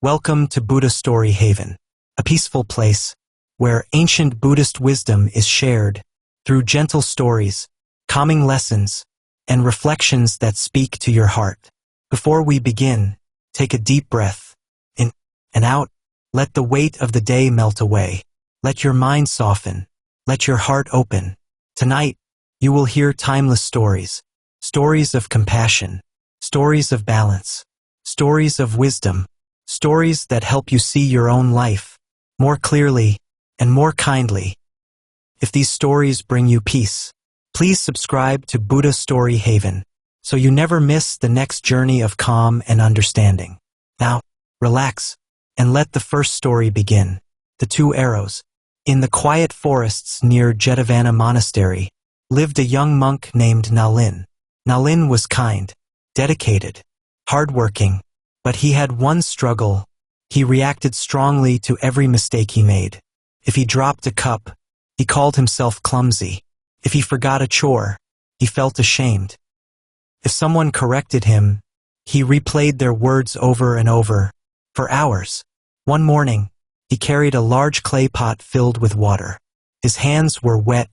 Welcome to Buddha Story Haven, a peaceful place where ancient Buddhist wisdom is shared through gentle stories, calming lessons, and reflections that speak to your heart. Before we begin, take a deep breath in and out. Let the weight of the day melt away. Let your mind soften. Let your heart open. Tonight, you will hear timeless stories, stories of compassion, stories of balance, stories of wisdom, stories that help you see your own life more clearly and more kindly. If these stories bring you peace, please subscribe to Buddha Story Haven so you never miss the next journey of calm and understanding. Now, relax and let the first story begin. The Two Arrows. In the quiet forests near Jetavana Monastery lived a young monk named Nalin. Nalin was kind, dedicated, hardworking, but he had one struggle. He reacted strongly to every mistake he made. If he dropped a cup, he called himself clumsy. If he forgot a chore, he felt ashamed. If someone corrected him, he replayed their words over and over, for hours. One morning, he carried a large clay pot filled with water. His hands were wet,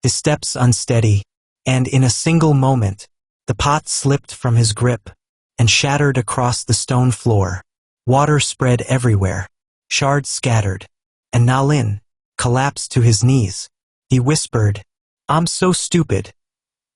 his steps unsteady, and in a single moment, the pot slipped from his grip and shattered across the stone floor. Water spread everywhere, shards scattered, and Nalin collapsed to his knees. He whispered, "I'm so stupid.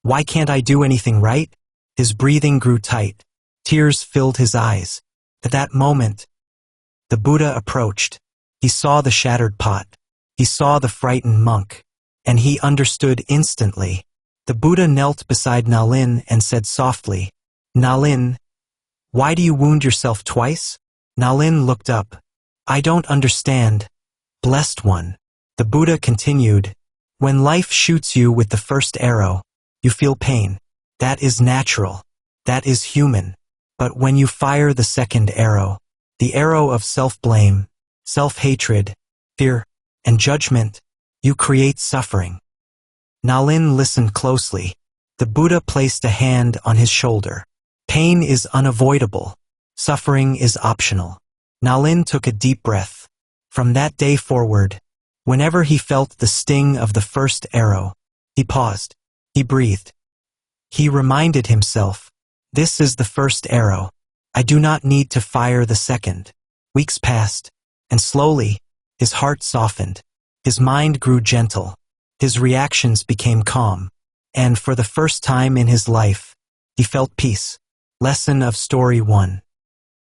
Why can't I do anything right?" His breathing grew tight. Tears filled his eyes. At that moment, the Buddha approached. He saw the shattered pot. He saw the frightened monk, and he understood instantly. The Buddha knelt beside Nalin and said softly, "Nalin, why do you wound yourself twice?" Nalin looked up. "I don't understand, blessed one." The Buddha continued, "When life shoots you with the first arrow, you feel pain. That is natural. That is human. But when you fire the second arrow, the arrow of self-blame, self-hatred, fear, and judgment, you create suffering." Nalin listened closely. The Buddha placed a hand on his shoulder. Pain is unavoidable. Suffering is optional. Nalin took a deep breath. From that day forward, whenever he felt the sting of the first arrow, he paused. He breathed. He reminded himself, "This is the first arrow. I do not need to fire the second." Weeks passed, and slowly, his heart softened. His mind grew gentle. His reactions became calm. And for the first time in his life, he felt peace. Lesson of Story 1.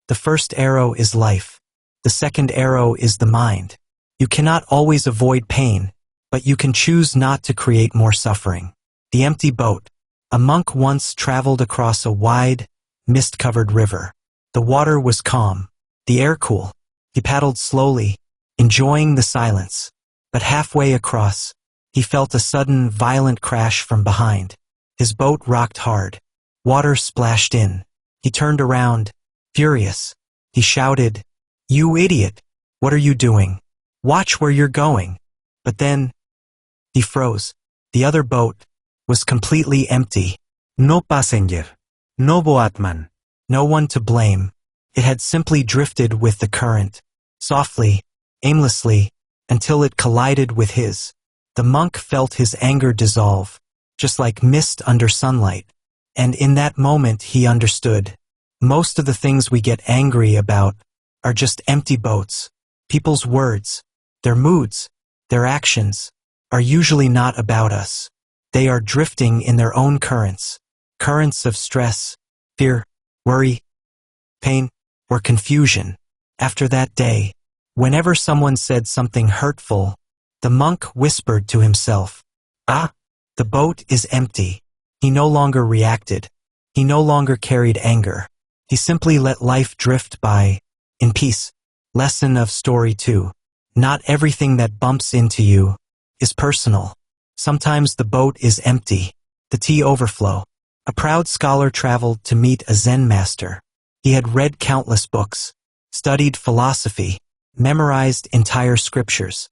The first arrow is life. The second arrow is the mind. You cannot always avoid pain, but you can choose not to create more suffering. The Empty Boat. A monk once traveled across a wide, mist-covered river. The water was calm, the air cool. He paddled slowly, enjoying the silence. But halfway across, he felt a sudden, violent crash from behind. His boat rocked hard. Water splashed in. He turned around, furious. He shouted, "You idiot! What are you doing? Watch where you're going." But then, he froze. The other boat was completely empty. No passenger. No boatman. No one to blame. It had simply drifted with the current, softly, aimlessly, until it collided with his. The monk felt his anger dissolve, just like mist under sunlight. And in that moment he understood. Most of the things we get angry about are just empty boats. People's words, their moods, their actions are usually not about us. They are drifting in their own currents. Currents of stress, fear, worry, pain, or confusion. After that day, whenever someone said something hurtful, the monk whispered to himself, "Ah, the boat is empty." He no longer reacted. He no longer carried anger. He simply let life drift by, in peace. Lesson of Story 2. Not everything that bumps into you is personal. Sometimes the boat is empty. The tea overflow. A proud scholar traveled to meet a Zen master. He had read countless books, studied philosophy, memorized entire scriptures.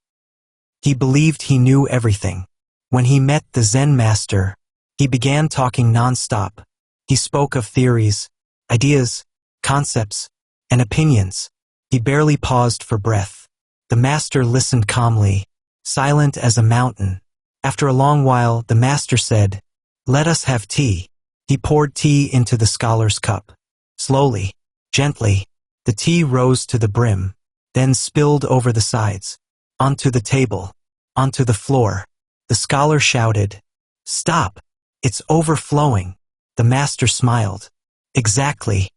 He believed he knew everything. When he met the Zen master, he began talking nonstop. He spoke of theories, ideas, concepts, and opinions. He barely paused for breath. The master listened calmly, silent as a mountain. After a long while, the master said, "Let us have tea." He poured tea into the scholar's cup. Slowly, gently, the tea rose to the brim, then spilled over the sides, onto the table, onto the floor. The scholar shouted, "Stop! It's overflowing." The master smiled. "Exactly."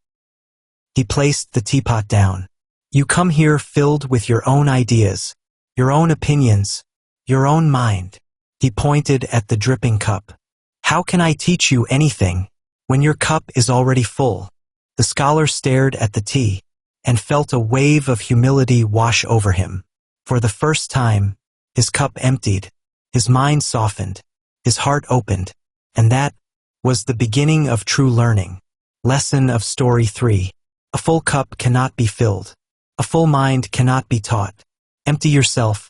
He placed the teapot down. "You come here filled with your own ideas, your own opinions, your own mind." He pointed at the dripping cup. "How can I teach you anything when your cup is already full?" The scholar stared at the tea and felt a wave of humility wash over him. For the first time, his cup emptied, his mind softened, his heart opened, and that was the beginning of true learning. Lesson of Story 3. A full cup cannot be filled. A full mind cannot be taught. Empty yourself,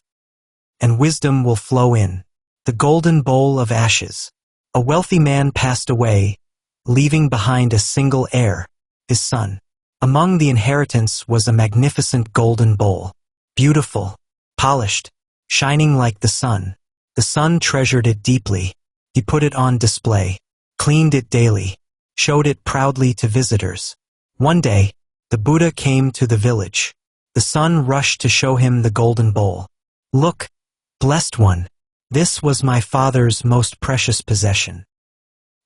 and wisdom will flow in. The Golden Bowl of Ashes. A wealthy man passed away, leaving behind a single heir, his son. Among the inheritance was a magnificent golden bowl, beautiful, polished, shining like the sun. The son treasured it deeply. He put it on display, cleaned it daily, showed it proudly to visitors. One day, the Buddha came to the village. The son rushed to show him the golden bowl. "Look, blessed one, this was my father's most precious possession."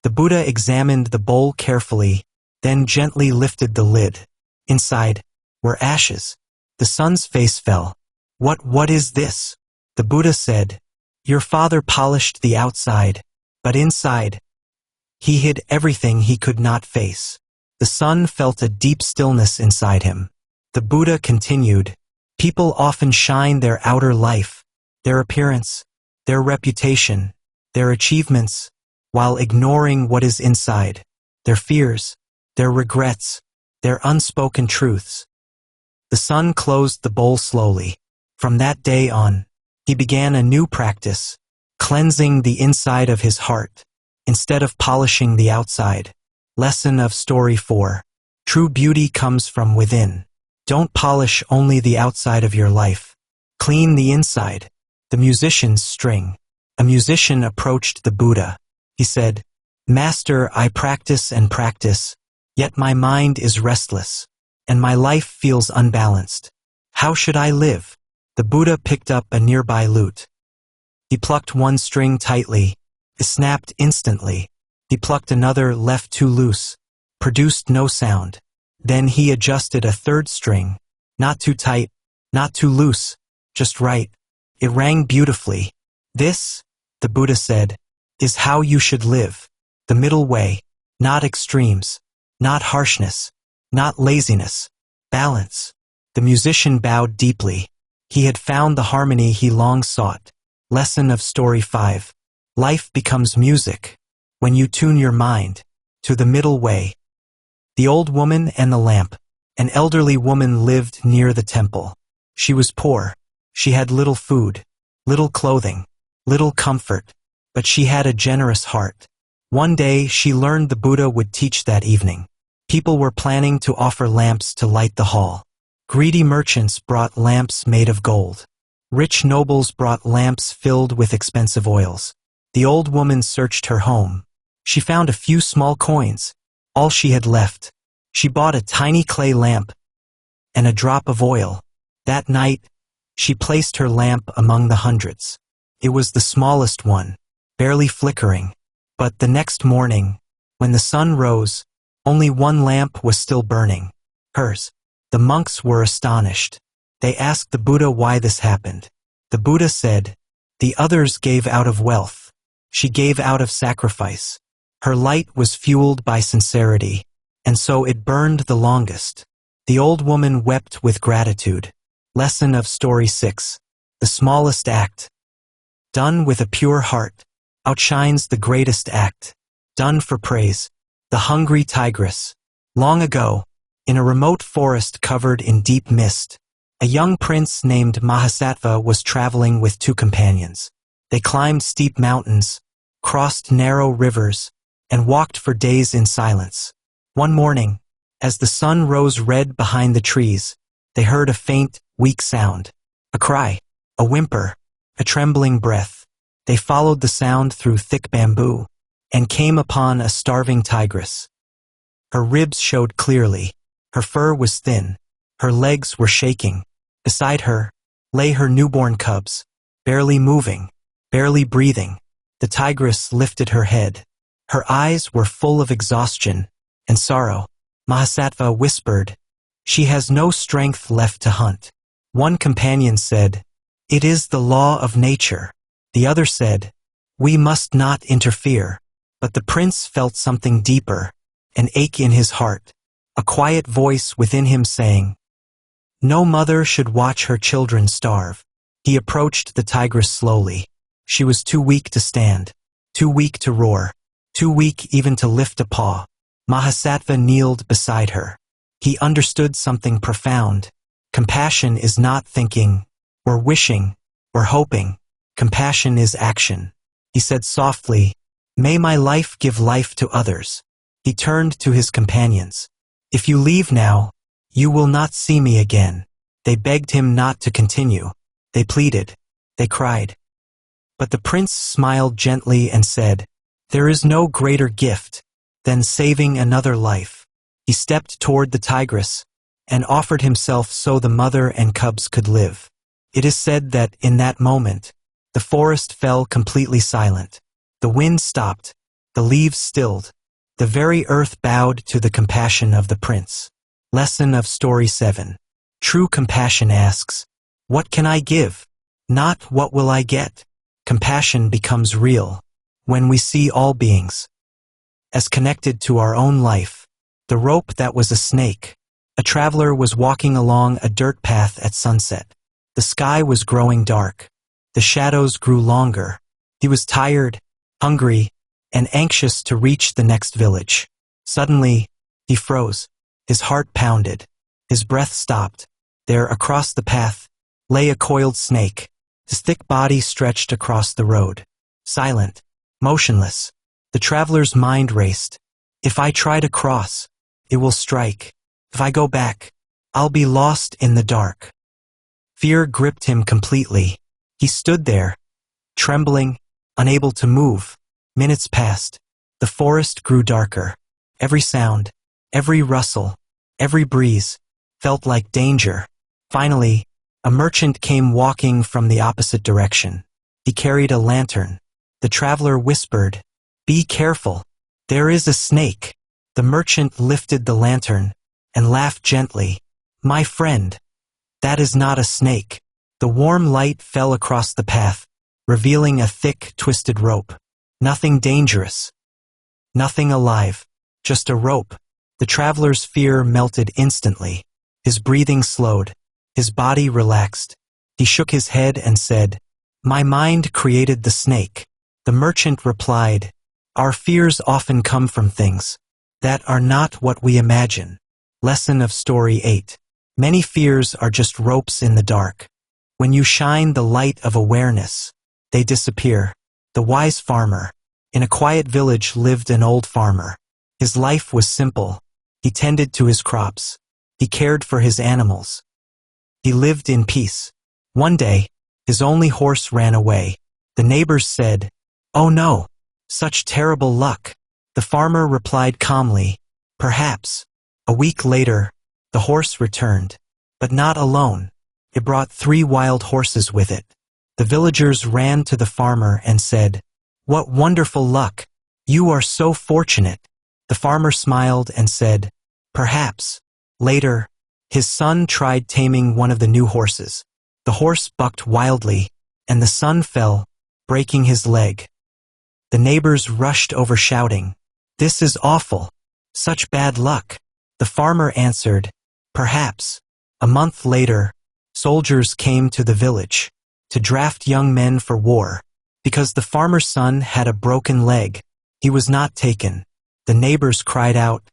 The Buddha examined the bowl carefully, then gently lifted the lid. Inside were ashes. The son's face fell. What is this?" The Buddha said, "Your father polished the outside, but inside, he hid everything he could not face." The son felt a deep stillness inside him. The Buddha continued, "People often shine their outer life, their appearance, their reputation, their achievements, while ignoring what is inside, their fears, their regrets, their unspoken truths." The son closed the bowl slowly. From that day on, he began a new practice, cleansing the inside of his heart, instead of polishing the outside. Lesson of Story 4. True beauty comes from within. Don't polish only the outside of your life. Clean the inside. The musician's string. A musician approached the Buddha. He said, "Master, I practice and practice, yet my mind is restless, and my life feels unbalanced. How should I live?" The Buddha picked up a nearby lute. He plucked one string tightly. It snapped instantly. He plucked another, left too loose, produced no sound. Then he adjusted a third string, not too tight, not too loose, just right. It rang beautifully. "This," the Buddha said, "is how you should live. The middle way, not extremes, not harshness, not laziness, balance." The musician bowed deeply. He had found the harmony he long sought. Lesson of Story 5. Life becomes music when you tune your mind to the middle way. The Old Woman and the Lamp. An elderly woman lived near the temple. She was poor. She had little food, little clothing, little comfort, but she had a generous heart. One day she learned the Buddha would teach that evening. People were planning to offer lamps to light the hall. Greedy merchants brought lamps made of gold. Rich nobles brought lamps filled with expensive oils. The old woman searched her home. She found a few small coins, all she had left. She bought a tiny clay lamp and a drop of oil. That night, she placed her lamp among the hundreds. It was the smallest one, barely flickering. But the next morning, when the sun rose, only one lamp was still burning, hers. The monks were astonished. They asked the Buddha why this happened. The Buddha said, "The others gave out of wealth. She gave out of sacrifice. Her light was fueled by sincerity, and so it burned the longest." The old woman wept with gratitude. Lesson of Story 6. The smallest act, done with a pure heart, outshines the greatest act, done for praise. The hungry tigress. Long ago, in a remote forest covered in deep mist, a young prince named Mahasattva was traveling with two companions. They climbed steep mountains, crossed narrow rivers, and walked for days in silence. One morning, as the sun rose red behind the trees, They heard a faint, weak sound. A cry. A whimper. A trembling breath. They followed the sound through thick bamboo and came upon a starving tigress. Her ribs showed clearly. Her fur was thin. Her legs were shaking. Beside her lay her newborn cubs, barely moving, barely breathing. The tigress lifted her head. Her eyes were full of exhaustion and sorrow. Mahasattva whispered, "She has no strength left to hunt." One companion said, "It is the law of nature." The other said, "We must not interfere." But the prince felt something deeper, an ache in his heart, a quiet voice within him saying, "No mother should watch her children starve." He approached the tigress slowly. She was too weak to stand, too weak to roar, too weak even to lift a paw. Mahasattva kneeled beside her. He understood something profound. Compassion is not thinking, or wishing, or hoping. Compassion is action. He said softly, "May my life give life to others." He turned to his companions. "If you leave now, you will not see me again." They begged him not to continue. They pleaded. They cried. But the prince smiled gently and said, "There is no greater gift than saving another life." He stepped toward the tigress and offered himself so the mother and cubs could live. It is said that in that moment, the forest fell completely silent. The wind stopped. The leaves stilled. The very earth bowed to the compassion of the prince. Lesson of Story 7. True compassion asks, "What can I give?" Not "What will I get?" Compassion becomes real when we see all beings as connected to our own life. The rope that was a snake. A traveler was walking along a dirt path at sunset. The sky was growing dark. The shadows grew longer. He was tired, hungry, and anxious to reach the next village. Suddenly, he froze. His heart pounded. His breath stopped. There, across the path, lay a coiled snake. His thick body stretched across the road. Silent, motionless. The traveler's mind raced. If I try to cross, it will strike. If I go back, I'll be lost in the dark. Fear gripped him completely. He stood there, trembling, unable to move. Minutes passed. The forest grew darker. Every sound, every rustle, every breeze felt like danger. Finally, a merchant came walking from the opposite direction. He carried a lantern. The traveler whispered, "Be careful. There is a snake." The merchant lifted the lantern and laughed gently. "My friend, that is not a snake." The warm light fell across the path, revealing a thick, twisted rope. Nothing dangerous. Nothing alive. Just a rope. The traveler's fear melted instantly. His breathing slowed. His body relaxed. He shook his head and said, "My mind created the snake." The merchant replied, "Our fears often come from things that are not what we imagine." Lesson of Story 8. Many fears are just ropes in the dark. When you shine the light of awareness, they disappear. The Wise Farmer. In a quiet village lived an old farmer. His life was simple. He tended to his crops. He cared for his animals. He lived in peace. One day, his only horse ran away. The neighbors said, "Oh no, such terrible luck." The farmer replied calmly, "Perhaps." A week later, the horse returned, but not alone. It brought 3 wild horses with it. The villagers ran to the farmer and said, "What wonderful luck! You are so fortunate." The farmer smiled and said, "Perhaps." Later, his son tried taming one of the new horses. The horse bucked wildly, and the son fell, breaking his leg. The neighbors rushed over shouting, "This is awful! Such bad luck!" The farmer answered, "Perhaps." A month later, soldiers came to the village to draft young men for war. Because the farmer's son had a broken leg, he was not taken. The neighbors cried out,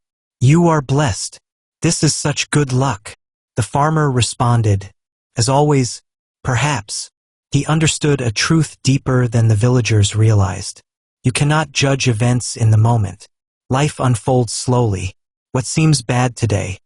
"You are blessed. This is such good luck." The farmer responded, as always, "Perhaps." He understood a truth deeper than the villagers realized. You cannot judge events in the moment. Life unfolds slowly. What seems bad today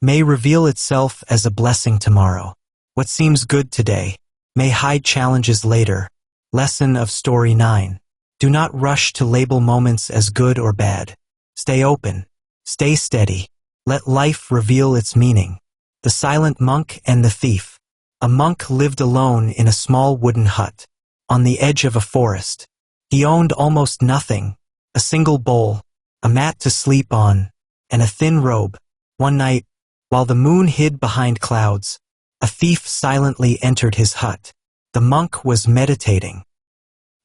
may reveal itself as a blessing tomorrow. What seems good today may hide challenges later. Lesson of Story 9. Do not rush to label moments as good or bad. Stay open. Stay steady. Let life reveal its meaning. The Silent Monk and the Thief. A monk lived alone in a small wooden hut, on the edge of a forest. He owned almost nothing, a single bowl, a mat to sleep on, and a thin robe. One night, while the moon hid behind clouds, a thief silently entered his hut. The monk was meditating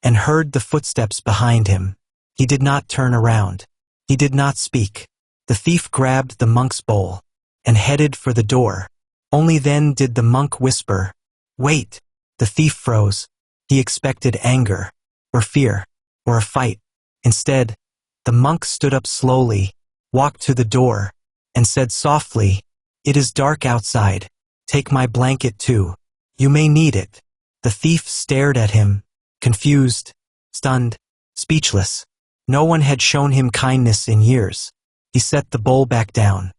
and heard the footsteps behind him. He did not turn around. He did not speak. The thief grabbed the monk's bowl and headed for the door. Only then did the monk whisper, "Wait." The thief froze. He expected anger, or fear, or a fight. Instead, the monk stood up slowly, walked to the door, and said softly, "It is dark outside. Take my blanket too. You may need it." The thief stared at him, confused, stunned, speechless. No one had shown him kindness in years. He set the bowl back down.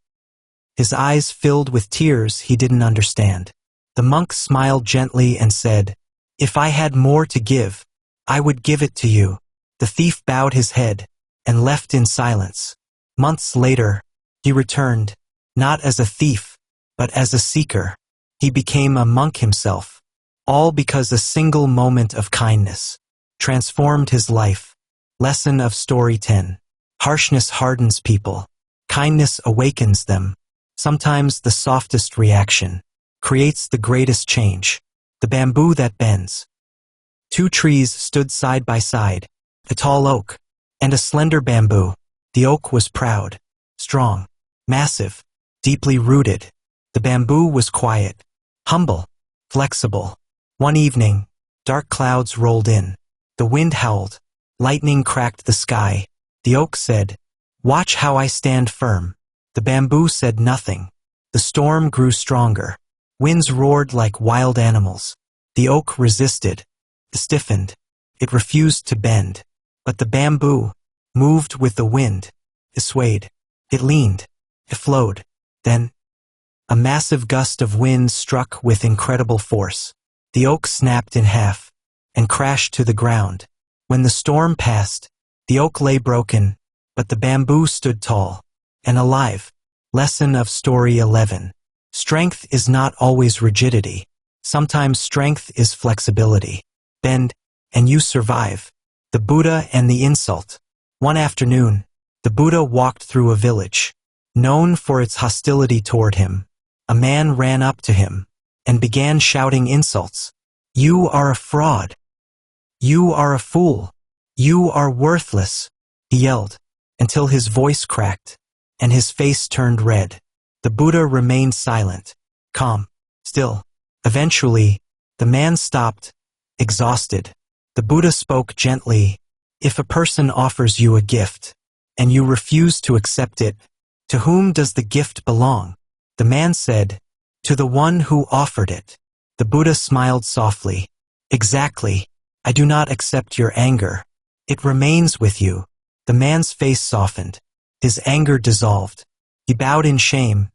His eyes filled with tears he didn't understand. The monk smiled gently and said, "If I had more to give, I would give it to you." The thief bowed his head and left in silence. Months later, he returned, not as a thief, but as a seeker. He became a monk himself, all because a single moment of kindness transformed his life. Lesson of Story 10. Harshness hardens people. Kindness awakens them. Sometimes the softest reaction creates the greatest change. The bamboo that bends. Two trees stood side by side, a tall oak and a slender bamboo. The oak was proud, strong, massive, deeply rooted. The bamboo was quiet, humble, flexible. One evening, dark clouds rolled in. The wind howled. Lightning cracked the sky. The oak said, "Watch how I stand firm." The bamboo said nothing. The storm grew stronger. Winds roared like wild animals. The oak resisted. It stiffened. It refused to bend. But the bamboo moved with the wind. It swayed. It leaned. It flowed. Then, a massive gust of wind struck with incredible force. The oak snapped in half and crashed to the ground. When the storm passed, the oak lay broken, but the bamboo stood tall and alive. Lesson of Story 11. Strength is not always rigidity. Sometimes strength is flexibility. Bend, and you survive. The Buddha and the Insult. One afternoon, the Buddha walked through a village, known for its hostility toward him. A man ran up to him and began shouting insults. "You are a fraud. You are a fool. You are worthless," he yelled, until his voice cracked and his face turned red. The Buddha remained silent, calm, still. Eventually, the man stopped, exhausted. The Buddha spoke gently, "If a person offers you a gift, and you refuse to accept it, to whom does the gift belong?" The man said, "To the one who offered it." The Buddha smiled softly. "Exactly. I do not accept your anger. It remains with you." The man's face softened. His anger dissolved. He bowed in shame,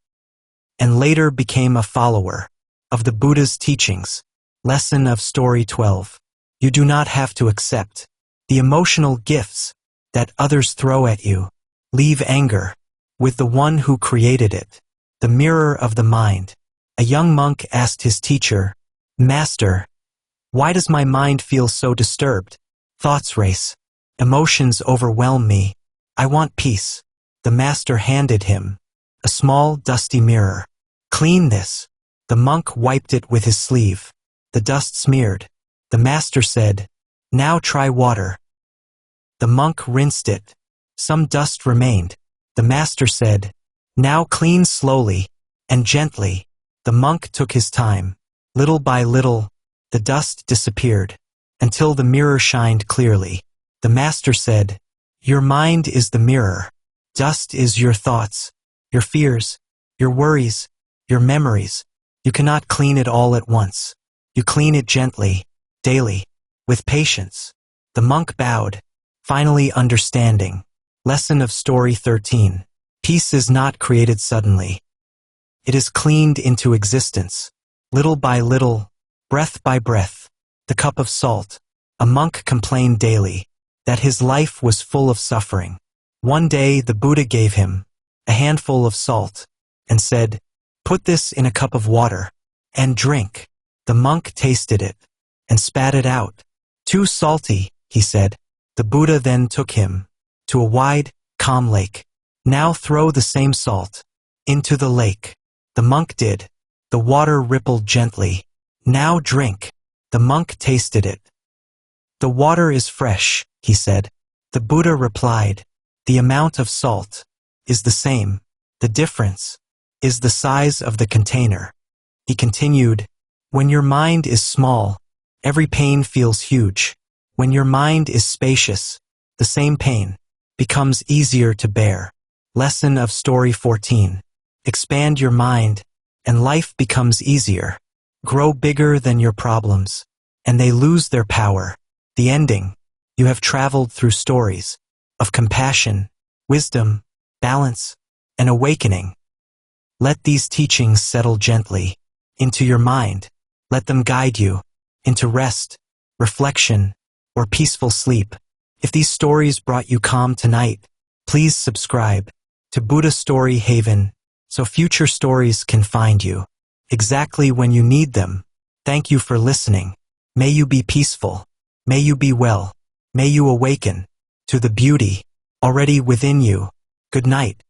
and later became a follower of the Buddha's teachings. Lesson of Story 12. You do not have to accept the emotional gifts that others throw at you. Leave anger with the one who created it. The mirror of the mind. A young monk asked his teacher, "Master, why does my mind feel so disturbed? Thoughts race. Emotions overwhelm me. I want peace." The master handed him a small, dusty mirror. "Clean this." The monk wiped it with his sleeve. The dust smeared. The master said, "Now try water." The monk rinsed it. Some dust remained. The master said, "Now clean slowly and gently." The monk took his time. Little by little, the dust disappeared, until the mirror shined clearly. The master said, "Your mind is the mirror. Dust is your thoughts, your fears, your worries, your memories. You cannot clean it all at once. You clean it gently, daily, with patience." The monk bowed, finally understanding. Lesson of Story 13. Peace is not created suddenly. It is cleaned into existence. Little by little, breath by breath, the cup of salt. A monk complained daily that his life was full of suffering. One day the Buddha gave him a handful of salt and said, "Put this in a cup of water and drink." The monk tasted it and spat it out. "Too salty," he said. The Buddha then took him to a wide, calm lake. "Now throw the same salt into the lake." The monk did. The water rippled gently. "Now drink." The monk tasted it. "The water is fresh," he said. The Buddha replied, "The amount of salt is the same. The difference is the size of the container." He continued, "When your mind is small, every pain feels huge. When your mind is spacious, the same pain becomes easier to bear." Lesson of Story 14. Expand your mind, and life becomes easier. Grow bigger than your problems, and they lose their power. The ending. You have traveled through stories of compassion, wisdom, balance, and awakening. Let these teachings settle gently into your mind. Let them guide you into rest, reflection, or peaceful sleep. If these stories brought you calm tonight, please subscribe to Buddha Story Haven so future stories can find you exactly when you need them. Thank you for listening. May you be peaceful. May you be well. May you awaken to the beauty already within you. Good night.